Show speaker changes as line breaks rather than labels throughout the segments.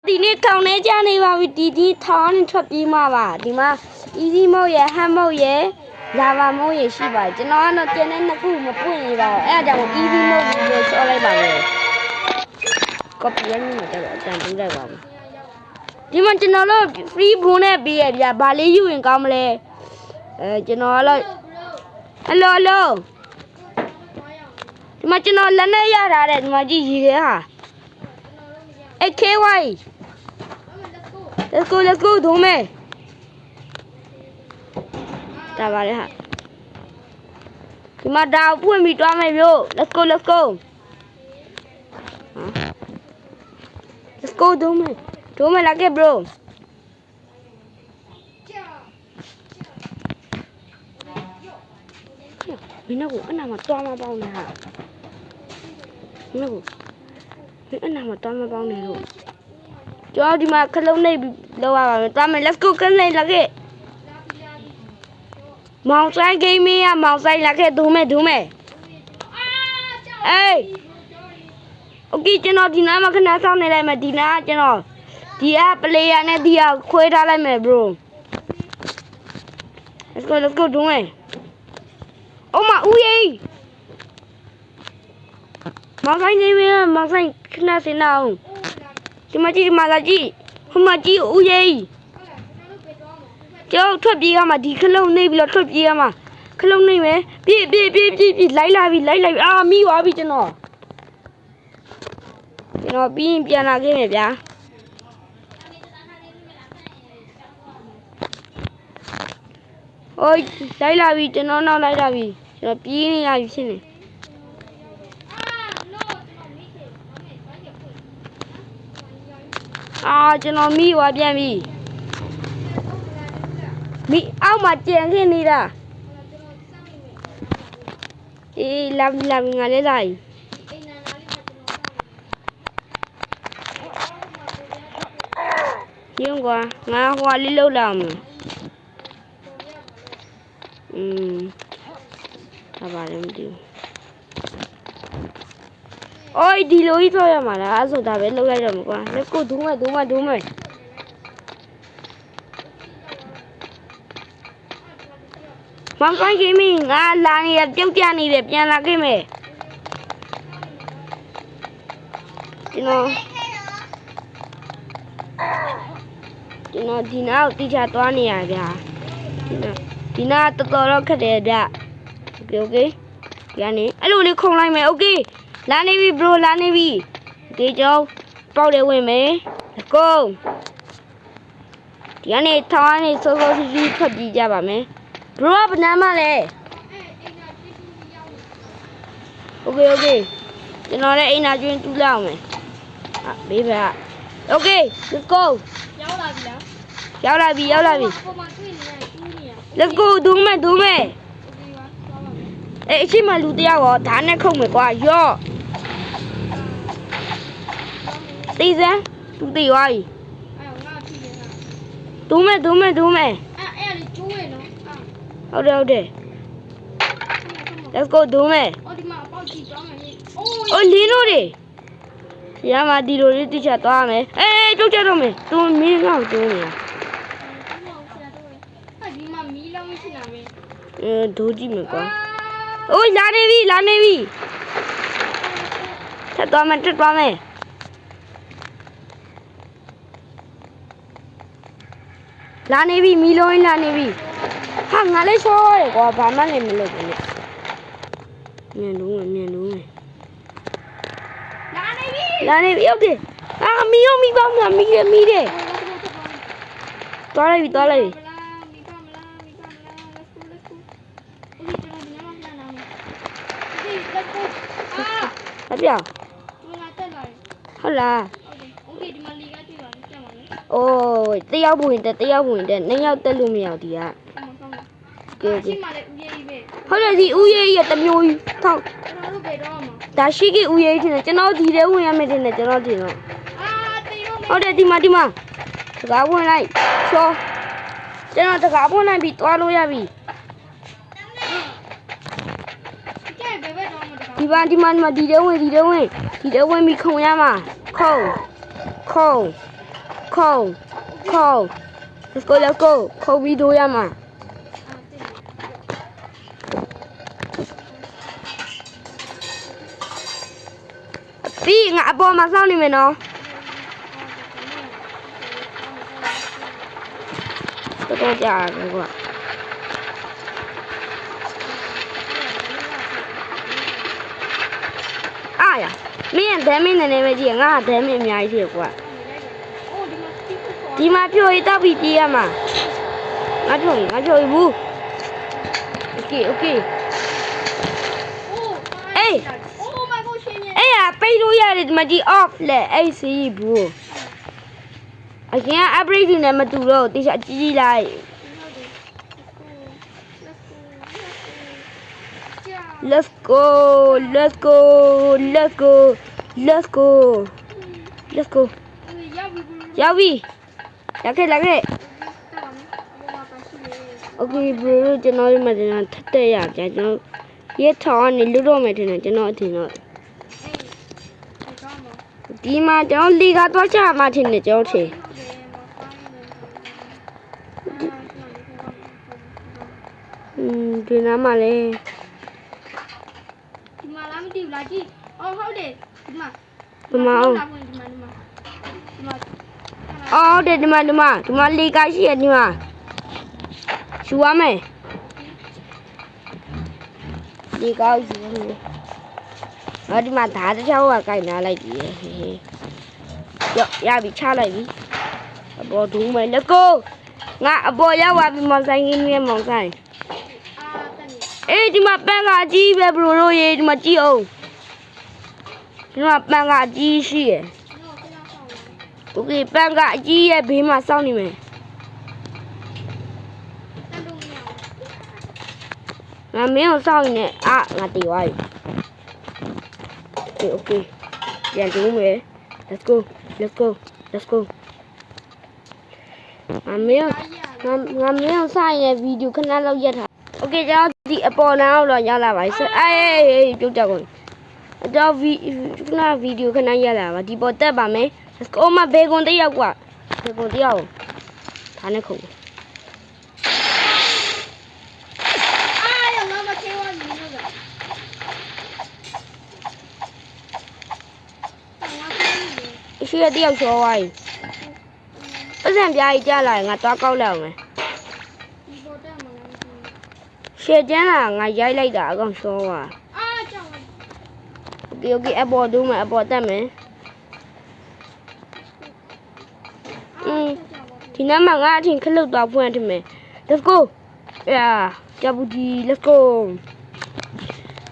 ဒီနေ့ထောင်ထဲကျနေပါပြီဒီထောင်နဲ့ထွက်ပြေးမှာပါဒီမှာ easy mode ရ hard mode ရ lava mode ရရှိပါတယ်ကျွန်တော်ကတော့ကျန်တဲ့နှစ်ခုမပွင့်ရပါဘူးအဲ့ဒါကြောင့် easy mode ကိုဆော့လိုက်ပါမယ် copy ရင်းနဲ့တော့အတန်တူးလိုက်ပါမယ်ဒီမှာကျွန်တော်တို့ free boon နဲ့ပေးရဗျာဘာလေးယူရင်ကောင်းမလဲကျွန်တော်ကတော့ hello ဒီမှာကျွန်တော်လက်နဲ့ရထားတယ်ဒီမှာကြည့်ရေးခဲ့ဟာ AKY let's go ဒုံးမဲတာပါလေဟာဒီမှာဒါပွင့်ပြီးတွားမယ်ဗျို့ let's go let's go ဒုံးမဲလာခဲ့ bro မင်းတို့အနာမှာတွားမပေါင်းနဲ့ဟာမင်းတို့အနာမှာတွားမပေါင်းနဲ့လို့ကျော်ဒီမှာခလုံးနေလောက်ရပါမယ်တွားမယ် let's go ကနေလာခဲ့မောင်ဆိုင် gaming ရမောင်ဆိုင်လာခဲ့ဒုံးမဲအေးโอเคကျွန်တော်ဒီနားမှာခဏစောင့်နေလိုက်မယ်ဒီနားကျွန်တော်ဒီက player နဲ့ဒီကခွဲထားလိုက်မယ် bro let's go ဒုံးမဲOh my uye. Makai ni me makai kena senau. Dimaji malaji. Humaji uye. Jauh thuat dia mah di kalau ni bila thuat dia mah. Kalau ni me bi lai labi ah mi wa bi jeno. Jeno bi pian lagi me bia. Oi lai labi jeno na lai labi. ကျွန်တော်ပြေးနေရပြီဖြစ်နေကျွန်တော်မိသွားပြန်ပြီမိအောက်မှာကျန်ခဲ့နေတာအေးလာငါလေးလာရုံးကွာငါဟွာလေးလောက်လာမယ်ပါတယ်မသိဘူး။အိုးဒီလိုကြီးထွက်ရမှာလားအဲ့ဆိုတာပဲလောက်လိုက်တော့မှာကွာ။လက်ကိုဒူးမယ်။မောင်ဆိုင်ကြီးမင်းငါလာနေရပြုတ်ပြနေတယ်ပြန်လာခဲ့မယ်။ကျွန်တော်ဒီနာကိုတိကျသွားနေရဗျာ။ဒီနာတော်တော့ခက်တယ်ဗျ။ Okay ဒီကနေအဲ့လိုလေးခုံလိုက်မယ် Okay လာနေပြီ bro လာနေပြီ Okay ကျောင်းပေါက်တယ်ဝင်မယ် Let's go ဒီကနေထောင်းနေစိုးစီထွက်ပြေးကြပါမယ် bro ကဘယ်နားမှလဲ Okay ကျွန်တော်လည်းအိမ်နာကျွင်းတူးလောက်မယ်ဘေးဘက် Okay Let's go ရောက်လာပြီLet's go ဒုံးမဲအရှိမလူတယောက်ရောဓာတ်နဲ့ခုတ်မယ်ကွာရော့တေးစမ်းသူတေးသွားပြီဒုံးမဲအဲ့လေကျိုးရနော်ဟုတ်တယ် Let's go ဒုံးမဲဒီမှာအပေါက်ကြည့်သွားမယ်အိုးလင်းတို့တွေရမဒီလိုလေးတိကျသွားမယ်ပြုတ်ကြတော့မယ်သူမင်းငေါ့တွင်းနေတာဒီမှာမီးလုံးရှိလာမယ်ဒိုးကြည့်မယ်ကွာโอ้ยလာနေပြီထပ်သွားမယ်လာနေပြီမီလုံးလာနေပြီဟာငါလည်းချောရတယ်ကွာဘာမှလည်းမလုပ်ဘူးနဲ့မြန်လုံးလာနေပြီဟုတ်တယ်မီပေါင်းမီတယ်သွားလိုက်ပြီအပြောင်းဟုတ်လားအိုးတယောက်ဝင်တဲ့နှစ်ယောက်တက်လို့မရဒီကဟုတ်တယ်ဒီဦးရေးရတမျိုးကြီးထောက်ဒါရှိကဦးရေးထင်တယ်ကျွန်တော်ဒီထဲဝင်ရမယ်ထင်တယ်ကျွန်တော်တင်တော့ဟုတ်တယ်ဒီမှာတကားဝင်လိုက်ချောကျွန်တော်တကားဝင်လိုက်ပြီးသွားလို့ရပြီဒီမှာဒီထဲဝင်ပြီးခုံရမှာခုံ ခုံ let's go ခုံပြီးတို့ရမှာပြီးငါအပေါ်မှာစောင့်နေမယ်နော်တော့ကြာတယ်ကွာအားရမင်းဒဲမင်းနဲ့ပဲကြည့်ငါဒဲမင်းအများကြီးရှိကွာဒီမှာပြိုရတော့ပြီးကြည့်ရမှာငါပြိုရဘူးโอเคအေးအေးရပိတ်လို့ရတယ်ဒီမှာဒီ off လဲအေးစီဘူးအရင်က upgrade နဲ့မတူတော့တိကျကြီးလိုက် let's go ရောက်ပြီရခဲ့โอเค bro ကျွန်တော်ဒီမှာထက်တက်ရကြကျွန်တော်ရဲထောင်းကနေလွတ်တော့မယ်ထင်တယ်ကျွန်တော်အထင်တော့ဒီမှာကျွန်တော်လီကတော့ချမှာထင်တယ်ကျွန်တော်ထင်ဒီနားမှာလေဒီမှာလားမသိဘူးလားကြည့်အော်ဟုတ်တယ်ဒီမှာအော်တယ်ဒီမှာလီကရှိရဒီမှာရှူရမယ်ဒီကောက်ယူမယ်အော်ဒီမှာဓာတ်တစ်ချောင်းကကိုက်နာလိုက်ပြီရပြီချလိုက်ပြီအပေါ်ဒူးမယ် let's go ငါအပေါ်ရောက်သွားပြီမောင်ဆိုင်ကြီးနဲ့မောင်ဆိုင်အေးဒီမှာပန်းကကြီးပဲဘရိုတို့ရေဒီမှာကြည့်အောင်ဒီမှာပန်းကကြီးရှိရယ်โอเคပန်းကအကြီးရဲ့ဘေးမှာစောင့်နေမယ်ငါမင်းကိုစောင့်နေငါတည်သွားပြီโอเคပြန်တူးမယ် let's go ငါမင်းကိုဆိုင်ရဲ့ဗီဒီယိုခဏလောက်ရက်ထားโอเคကျွန်တော်ဒီအပေါ်နားတော့ရောက်လာပါပြီအေးပြုတ်ကြကုန်တော့ဗီဒီယိုခဏရက်လာပါဒီပေါ်တက်ပါမယ် let's go မဘေကွန်တယောက်ကဘေကွန်တယောက်ဒါနဲ့ခုံရှိရတယောက်ချောသွားပြီပတ်စံပြားကြီးကြားလာရင်ငါသွားကောက်လိုက်အောင်မယ်ရှေ့ကျန်းလာငါရိုက်လိုက်တာအကောင်ချောသွားโอเคအပေါ်ဒူးမယ်အပေါ်တက်မယ်ဒီနားမှာငါအထင်ခလုတ်သွားဖွင့်ထင်မယ် let's go ကြဘူးဒီ let's go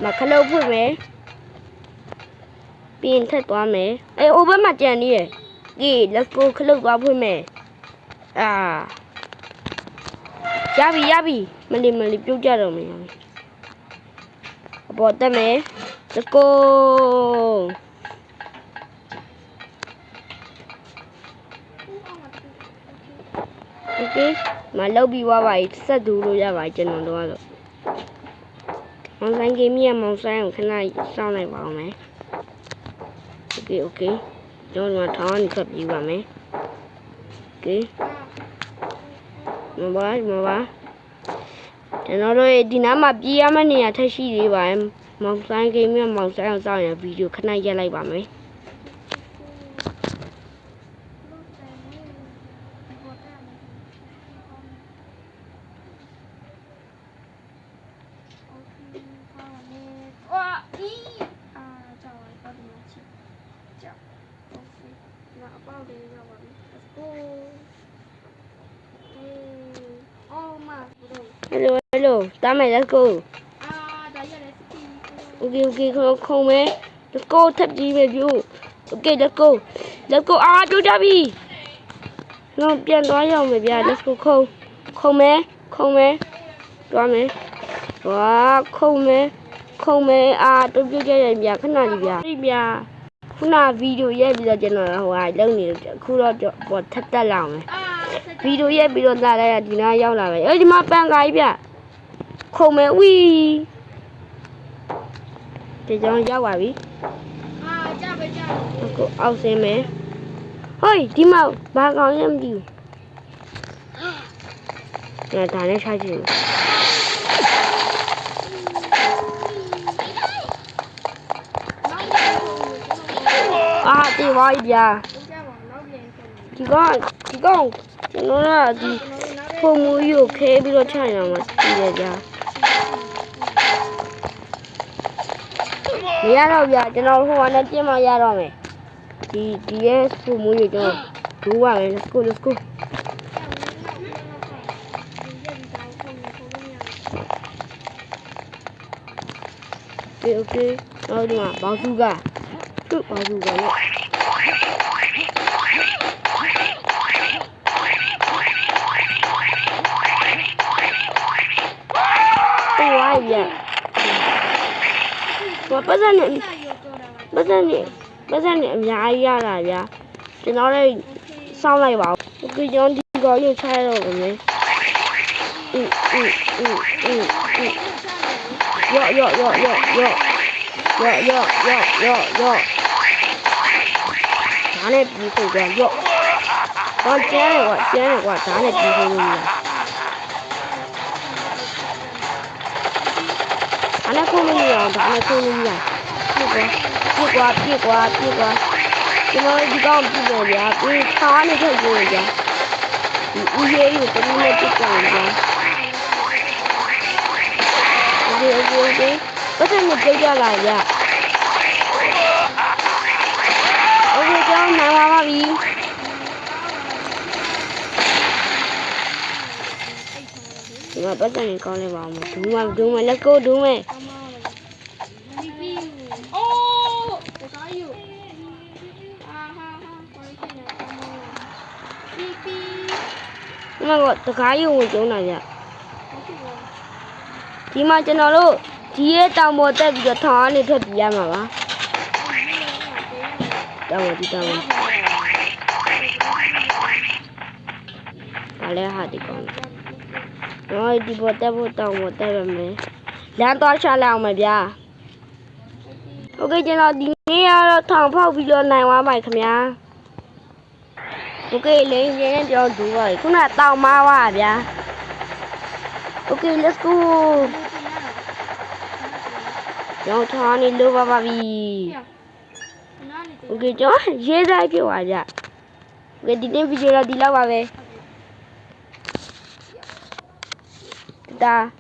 မခလုတ်ဖွင့်မယ်ပြင်ထက်သွားမယ်အေး over မှာကြံနေရယ်ဒီ let's go ခလုတ်သွားဖွင့်မယ်ရပြီမလီပြုတ်ကြတော့မယ်အပေါ်တက်မယ် let's go โอเคမလောက်ပြီးသွားပါပြီဆက်တူလို့ရပါကျွန်တော်တော့မောင်ဆိုင်ကင်းမြတ်မောင်ဆိုင်ကိုခဏစောင့်လိုက်ပါအောင်မယ်โอเคကျွန်တော်ထောင်းနေခပ်ပြီးပါမယ်โอเคမပါကျွန်တော်တို့ဒီနားမှာပြေးရမယ့်နေရာထက်ရှိသေးပါမောင်ဆိုင်ကင်းမြတ်မောင်ဆိုင်ကိုစောင့်ရဗီဒီယိုခဏရက်လိုက်ပါမယ်hello တားမယ် let's go โอเคခုံမယ် let's go ထပ်ကြီးပဲပြု okay let's go ပြုတ်ကြပြီတော့ပြန်သွားရအောင်မယ်ဗျာ let's go ခုံမယ်သွားမယ်ဝါခုံမယ်တော့ပြုတ်ကြရဗျာခဏကြီးဗျာခုနဗီဒီယိုရိုက်ပြီးတော့ကျွန်တော်လုံနေတယ်အခုတော့ပေါ်ထပ်တက်လာအောင်မယ်ဗီဒီယိုရိုက်ပြီးတော့လာလိုက်ဒီနားရောက်လာမယ်ဒီမှာပန်ကာကြီးဗျခုံမယ်ဝီဒီကြောင်ရောက်ပါပြီကြပဲအခုအောက်ဆင်းမယ် ဟိုဒီမှာဘာကောင်းလဲမသိဘူးဒါနဲ့ခြားကြည့်အာဒီဝိုင်းပြဒီကောင်ကျွန်တော်ကဒီပုံမူကြီးကိုခဲပြီးတော့ချရအောင်ကြည့်ရကြမရတော့ဗျာကျွန်တော်ဟိုကနေပြင်မရတော့မယ်ဒီရဲ့ပုံမူကြီးကျွန်တော်ဒူးပါမယ် let's go okay နောက်ဒီမှာဘောက်စုကသူ့ဘောက်စုကလည်းပတ်စံနဲ့အများကြီးရတာဗျာကျွန်တော်လည်းစောင်းလိုက်ပါဦးโอเคကျွန်တော်ဒီကောရုပ်ချရတော့မယ်ရော့ဒါနဲ့ပြီးဖို့ကြရော့တော့ကျန်းတယ်ကွာဒါနဲ့ပြီးဖို့လို့ရခုံးလို့ရအောင်ဒါနဲ့ခုံးလို့ရပြကွာကျွန်တော်ဒီကောင်ပြည့်တယ်ဗျာပြီးခါနေထွက်ကြည့်ကြဒီဦးရေးကိုတမီးနဲ့ပြစ်ကြဗျာဒီပတ်စံနဲ့ပြကြလာဗျာโอเคကျွန်တော်နိုင်ပါပြီဒီမှာပတ်စံနဲ့ကောင်းနေပါဦးဒူးမယ် let's go ဒူးမယ်ဒီမှာကတကားရုံကိုကျုံးတာဗျဒီမှာကျွန်တော်တို့ဒီရဲ့တောင်ပေါ်တက်ပြီးတော့ထောင်ကနေထွက်ပြေးရမှာပါတောင်ပေါ်ဘာလဲဟာဒီကောင်တော့ဒီပေါ်တက်ဖို့တောင်ပေါ်တက်ရမယ်လမ်းသွားချလိုက်အောင်မဗျာโอเคကျွန်တော်ဒီနေ့ကတော့ထောင်ဖောက်ပြီးတော့နိုင်သွားပါခင်ဗျာโอเคလင်းရင်းကြောင်းဒူပါခုနတောင်မားပါဗျာโอเค let's go ကျောင်းထားနေလို့ပါပြီโอเคကျောင်းရေးစားပြပါဗျโอเคဒီနေ့ဗီဒီယိုတော့ဒီလောက်ပါပဲတာ